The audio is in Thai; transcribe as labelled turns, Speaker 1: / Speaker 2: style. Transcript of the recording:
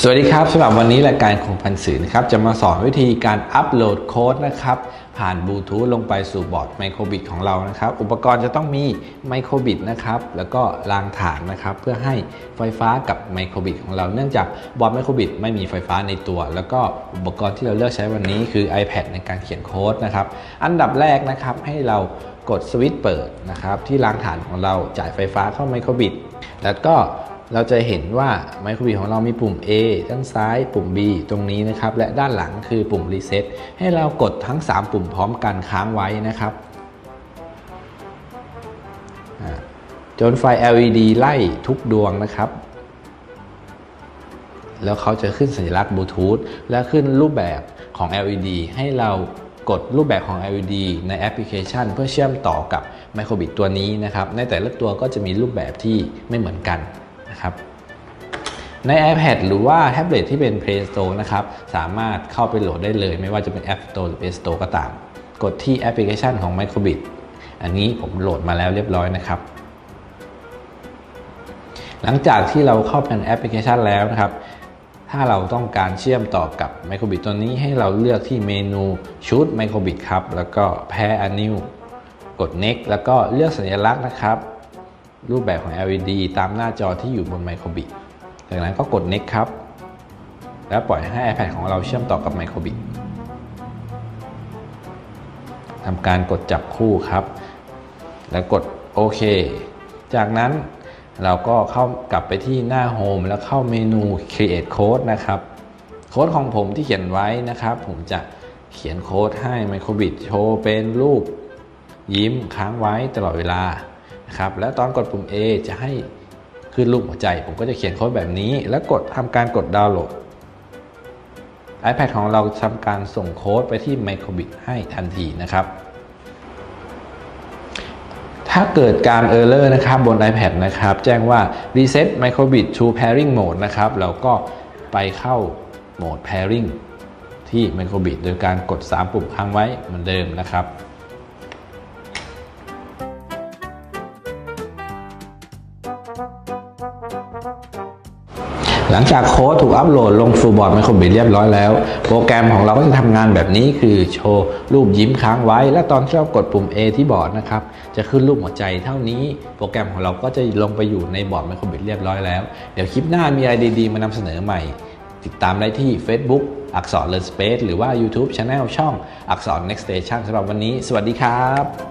Speaker 1: สวัสดีครับสำหรับวันนี้รายการคงพันสื่อนะครับจะมาสอนวิธีการอัปโหลดโค้ดนะครับผ่านบลูทูธลงไปสู่บอร์ดไมโครบิตของเรานะครับอุปกรณ์จะต้องมีไมโครบิตนะครับแล้วก็รางฐานนะครับเพื่อให้ไฟฟ้ากับไมโครบิตของเราเนื่องจากบอร์ดไมโครบิตไม่มีไฟฟ้าในตัวแล้วก็อุปกรณ์ที่เราเลือกใช้วันนี้คือ iPad ในการเขียนโค้ดนะครับอันดับแรกนะครับให้เรากดสวิตช์เปิดนะครับที่รางฐานของเราจ่ายไฟฟ้าเข้าไมโครบิตแล้วก็เราจะเห็นว่าไมโครบิตของเรามีปุ่ม A ด้านซ้ายปุ่ม B ตรงนี้นะครับและด้านหลังคือปุ่ม Reset ให้เรากดทั้ง3ปุ่มพร้อมกันค้างไว้นะครับจนไฟ LED ไล่ทุกดวงนะครับแล้วเขาจะขึ้นสัญลักษณ์บลูทูธและขึ้นรูปแบบของ LED ให้เรากดรูปแบบของ LED ในแอปพลิเคชันเพื่อเชื่อมต่อกับไมโครบิตตัวนี้นะครับในแต่ละตัวก็จะมีรูปแบบที่ไม่เหมือนกันนะครับใน iPad หรือว่าแท็บเล็ตที่เป็น Play Store นะครับสามารถเข้าไปโหลดได้เลยไม่ว่าจะเป็น App Store หรือ Play Store ก็ตามกดที่แอปพลิเคชันของ Microbit อันนี้ผมโหลดมาแล้วเรียบร้อยนะครับหลังจากที่เราเข้าไปในแอปพลิเคชันแล้วนะครับถ้าเราต้องการเชื่อมต่อกับ Microbit ตัวนี้ให้เราเลือกที่เมนูชุด Microbit ครับแล้วก็ Pair a New กด Next แล้วก็เลือกสัญลักษณ์นะครับรูปแบบของ LED ตามหน้าจอที่อยู่บน Microbit จากนั้นก็กด Next ครับแล้วปล่อยให้ iPad ของเราเชื่อมต่อกับ Microbit ทำการกดจับคู่ครับแล้วกดโอเคจากนั้นเราก็เข้ากลับไปที่หน้า Home แล้วเข้าเมนู Create Code นะครับโค้ดของผมที่เขียนไว้นะครับผมจะเขียนโค้ดให้ Microbit โชว์เป็นรูปยิ้มค้างไว้ตลอดเวลานะครับและตอนกดปุ่ม A จะให้ขึ้นรูปหัวใจผมก็จะเขียนโค้ดแบบนี้แล้วทำการกดดาวน์โหลด iPad ของเราทำการส่งโค้ดไปที่ Microbit ให้ทันทีนะครับถ้าเกิดการ Error นะครับบน iPad นะครับแจ้งว่า Reset Microbit to Pairing Mode นะครับเราก็ไปเข้าโหมด Pairing ที่ Microbit โดยการกด3ปุ่มค้างไว้เหมือนเดิมนะครับหลังจากโค้ดถูกอัปโหลดลงสู่บอร์ด Microbit เรียบร้อยแล้วโปรแกรมของเราก็จะทำงานแบบนี้คือโชว์รูปยิ้มค้างไว้และตอนที่เรากดปุ่ม A ที่บอร์ดนะครับจะขึ้นรูปหัวใจเท่านี้โปรแกรมของเราก็จะลงไปอยู่ในบอร์ด Microbit เรียบร้อยแล้วเดี๋ยวคลิปหน้ามีอะไรดีๆมานำเสนอใหม่ติดตามได้ที่ Facebook อักษร Learn Space หรือว่า YouTube Channel ช่องอักษร Next Station สำหรับวันนี้สวัสดีครับ